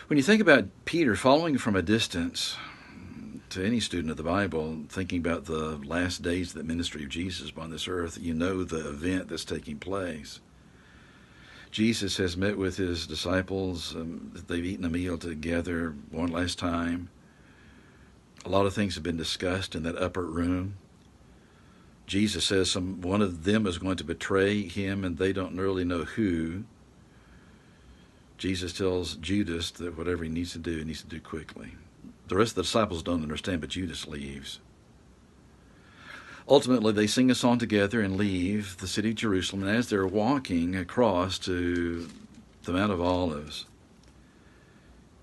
When you think about Peter following from a distance, to any student of the Bible, thinking about the last days of the ministry of Jesus upon this earth, you know the event that's taking place. Jesus has met with his disciples. They've eaten a meal together one last time. A lot of things have been discussed in that upper room. Jesus says one of them is going to betray him, and they don't really know who. Jesus tells Judas that whatever he needs to do quickly. The rest of the disciples don't understand, but Judas leaves. Ultimately, they sing a song together and leave the city of Jerusalem. And as they're walking across to the Mount of Olives,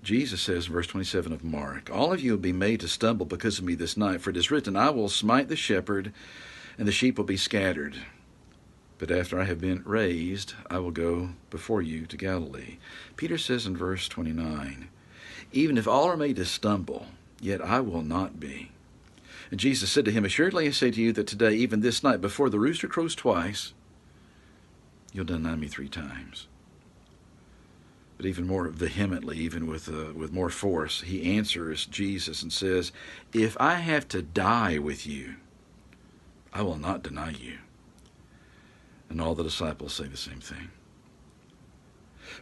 Jesus says in verse 27 of Mark, "All of you will be made to stumble because of me this night, for it is written, I will smite the shepherd, and the sheep will be scattered. But after I have been raised, I will go before you to Galilee." Peter says in verse 29, "Even if all are made to stumble, yet I will not be." And Jesus said to him, "Assuredly I say to you that today, even this night, before the rooster crows twice, you'll deny me 3 times." But even more vehemently, even with more force, he answers Jesus and says, "If I have to die with you, I will not deny you." And all the disciples say the same thing.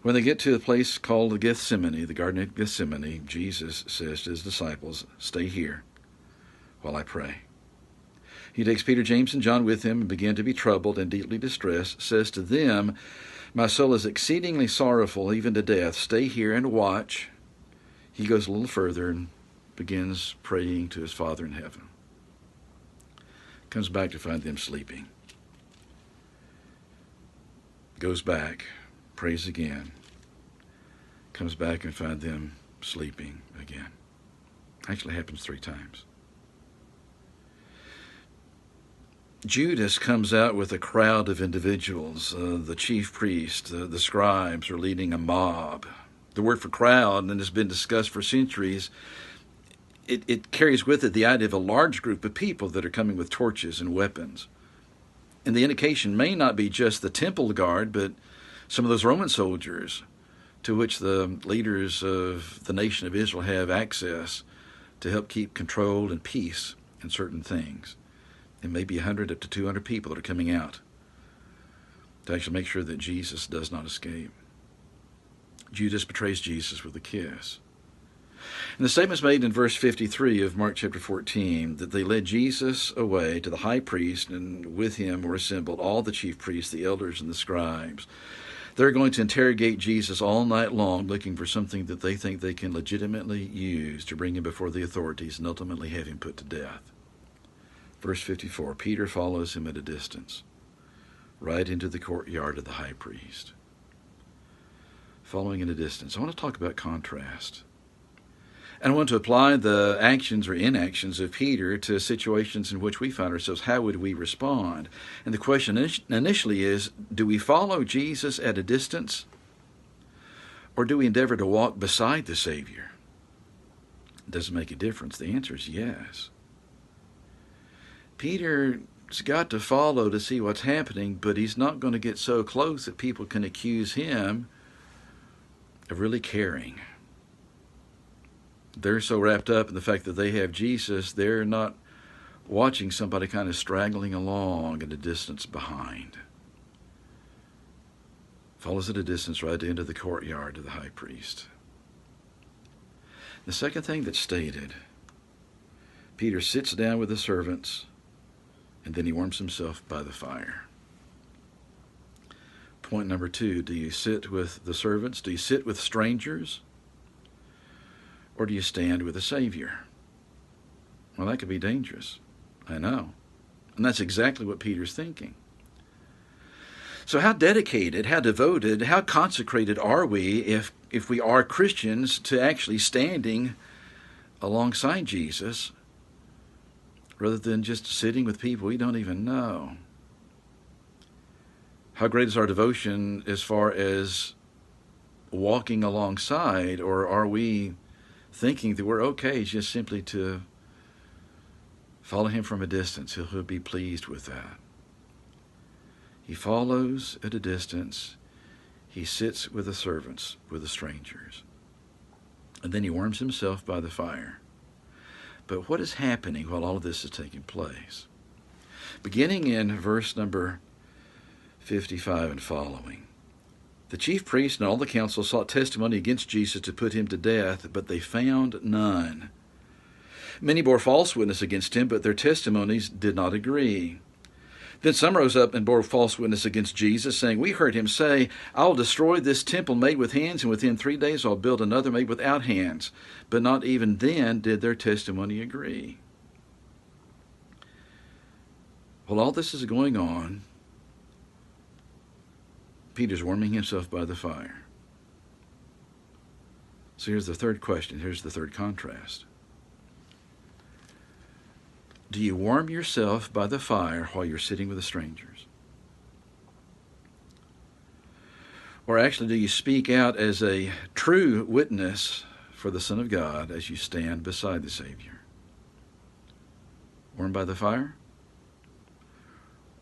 When they get to a place called Gethsemane, the Garden of Gethsemane, Jesus says to his disciples, "Stay here while I pray." He takes Peter, James, and John with him and began to be troubled and deeply distressed, says to them, "My soul is exceedingly sorrowful, even to death. Stay here and watch." He goes a little further and begins praying to his Father in heaven. Comes back to find them sleeping. Goes back, prays again, comes back and find them sleeping again. Actually happens 3 times. Judas comes out with a crowd of individuals. The chief priest, the scribes are leading a mob. The word for crowd, and has been discussed for centuries, it carries with it the idea of a large group of people that are coming with torches and weapons. And the indication may not be just the temple guard, but some of those Roman soldiers to which the leaders of the nation of Israel have access to help keep control and peace in certain things. And maybe 100 up to 200 people that are coming out to actually make sure that Jesus does not escape. Judas betrays Jesus with a kiss. And the statement is made in verse 53 of Mark chapter 14 that they led Jesus away to the high priest, and with him were assembled all the chief priests, the elders, and the scribes. They're going to interrogate Jesus all night long, looking for something that they think they can legitimately use to bring him before the authorities and ultimately have him put to death. Verse 54, Peter follows him at a distance, right into the courtyard of the high priest. Following at a distance. I want to talk about contrast. And I want to apply the actions or inactions of Peter to situations in which we find ourselves. How would we respond? And the question initially is, do we follow Jesus at a distance, or do we endeavor to walk beside the Savior? Does it make a difference? The answer is yes. Peter's got to follow to see what's happening, but he's not going to get so close that people can accuse him of really caring. They're so wrapped up in the fact that they have Jesus, they're not watching somebody kind of straggling along at a distance behind. Follows at a distance right into the courtyard of the high priest. The second thing that's stated, Peter sits down with the servants, and then he warms himself by the fire. Point number 2, do you sit with the servants? Do you sit with strangers? Or do you stand with the Savior? Well, that could be dangerous. I know. And that's exactly what Peter's thinking. So how dedicated, how devoted, how consecrated are we if we are Christians to actually standing alongside Jesus rather than just sitting with people we don't even know? How great is our devotion as far as walking alongside, or are we thinking that we're okay just simply to follow him from a distance? He'll be pleased with that. He follows at a distance. He sits with the servants, with the strangers. And then he warms himself by the fire. But what is happening while all of this is taking place? Beginning in verse number 55 and following. The chief priests and all the council sought testimony against Jesus to put him to death, but they found none. Many bore false witness against him, but their testimonies did not agree. Then some rose up and bore false witness against Jesus, saying, We heard him say, I will destroy this temple made with hands, and within 3 days I'll build another made without hands. But not even then did their testimony agree. While all this is going on, Peter's warming himself by the fire. So here's the third question. Here's the third contrast. Do you warm yourself by the fire while you're sitting with the strangers? Or actually, do you speak out as a true witness for the Son of God as you stand beside the Savior? Warmed by the fire?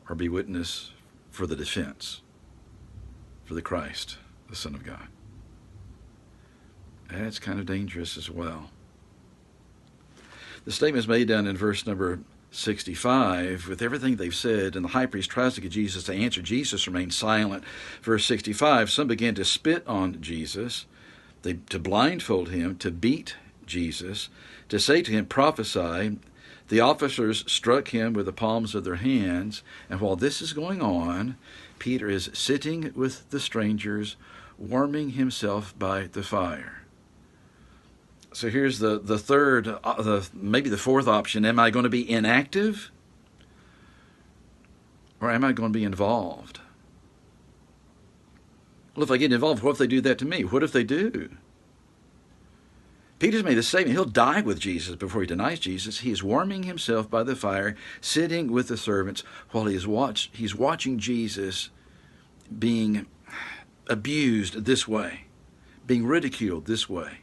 Or be witness for the defense, for the Christ, the Son of God? That's kind of dangerous as well. The statement is made down in verse number 65 with everything they've said, and the high priest tries to get Jesus to answer. Jesus remains silent. Verse 65, some began to spit on Jesus, to blindfold him, to beat Jesus, to say to him, prophesy. The officers struck him with the palms of their hands, and while this is going on, Peter is sitting with the strangers, warming himself by the fire. So here's the third, maybe the fourth option. Am I going to be inactive? Or am I going to be involved? Well, if I get involved, what if they do that to me? What if they do? Peter's made the statement, he'll die with Jesus before he denies Jesus. He is warming himself by the fire, sitting with the servants while he's watching Jesus being abused this way, being ridiculed this way,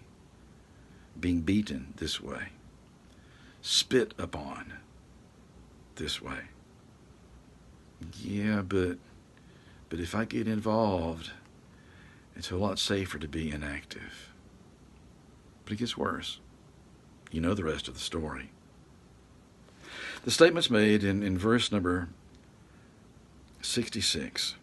being beaten this way, spit upon this way. Yeah, but if I get involved, it's a lot safer to be inactive. But it gets worse. You know the rest of the story. The statement's made in verse number 66.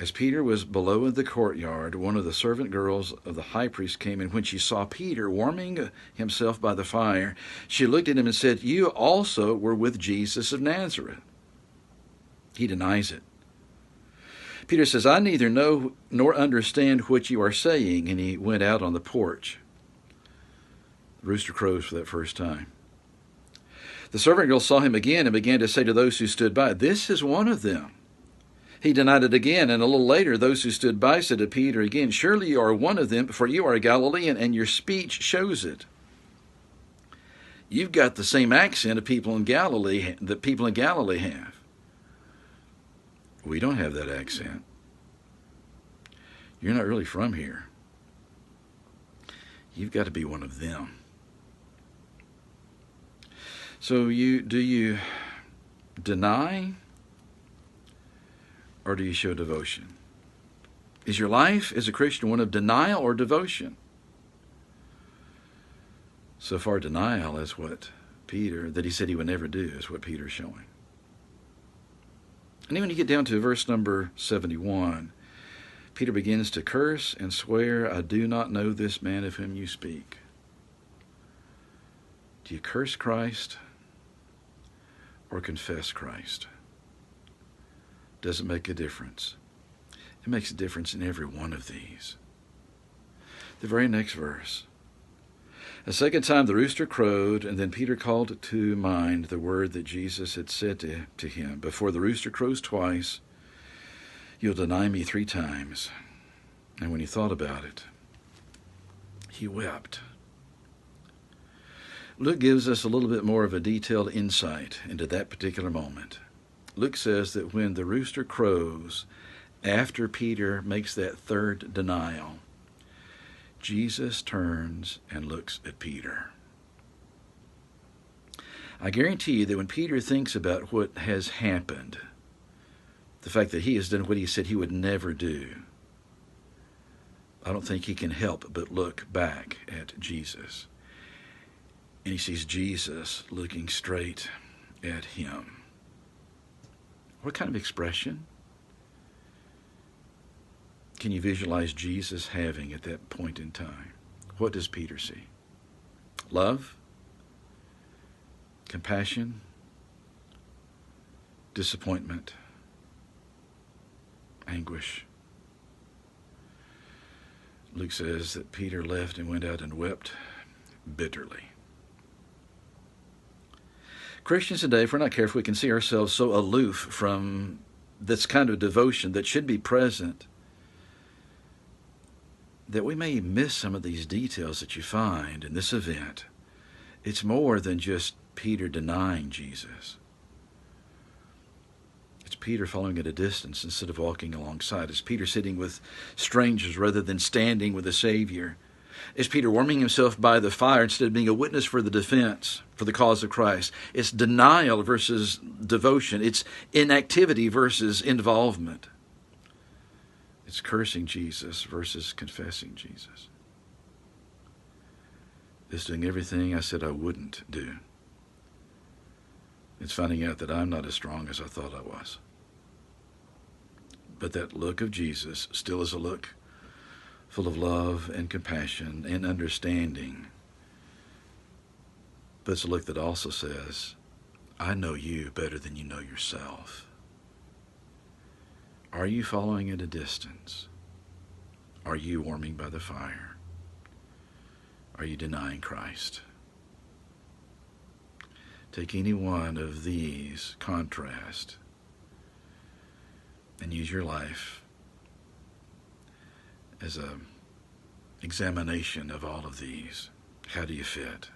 As Peter was below in the courtyard, one of the servant girls of the high priest came, and when she saw Peter warming himself by the fire, she looked at him and said, You also were with Jesus of Nazareth. He denies it. Peter says, I neither know nor understand what you are saying, and he went out on the porch. The rooster crows for that first time. The servant girl saw him again and began to say to those who stood by, This is one of them. He denied it again, and a little later those who stood by said to Peter again, Surely you are one of them, for you are a Galilean, and your speech shows it. You've got the same accent of people in Galilee that people in Galilee have. We don't have that accent. You're not really from here. You've got to be one of them. So do you deny? Or do you show devotion? Is your life as a Christian one of denial or devotion? So far, denial is what Peter, that he said he would never do, is what Peter's showing. And then when you get down to verse number 71, Peter begins to curse and swear, I do not know this man of whom you speak. Do you curse Christ or confess Christ? Doesn't make a difference. It makes a difference in every one of these. The very next verse. A second time the rooster crowed, and then Peter called to mind the word that Jesus had said to him, Before the rooster crows twice, you'll deny me 3 times. And when he thought about it, he wept. Luke gives us a little bit more of a detailed insight into that particular moment. Luke says that when the rooster crows, after Peter makes that third denial, Jesus turns and looks at Peter. I guarantee you that when Peter thinks about what has happened, the fact that he has done what he said he would never do, I don't think he can help but look back at Jesus. And he sees Jesus looking straight at him. What kind of expression can you visualize Jesus having at that point in time? What does Peter see? Love? Compassion? Disappointment? Anguish? Luke says that Peter left and went out and wept bitterly. Christians today, if we're not careful, we can see ourselves so aloof from this kind of devotion that should be present that we may miss some of these details that you find in this event. It's more than just Peter denying Jesus. It's Peter following at a distance instead of walking alongside. It's Peter sitting with strangers rather than standing with the Savior. It's Peter warming himself by the fire instead of being a witness for the defense, for the cause of Christ. It's denial versus devotion. It's inactivity versus involvement. It's cursing Jesus versus confessing Jesus. It's doing everything I said I wouldn't do. It's finding out that I'm not as strong as I thought I was. But that look of Jesus still is a look full of love and compassion and understanding. But it's a look that also says, I know you better than you know yourself. Are you following at a distance? Are you warming by the fire? Are you denying Christ? Take any one of these contrast and use your life as an examination of all of these. How do you fit?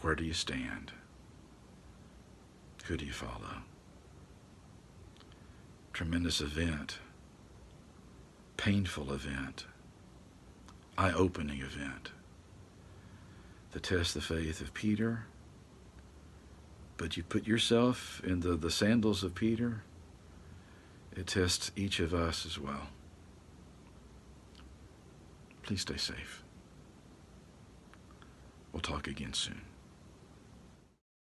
Where do you stand? Who do you follow? Tremendous event, painful event, eye-opening event that tests the faith of Peter. But you put yourself in the sandals of Peter, it tests each of us as well. Please stay safe. We'll talk again soon.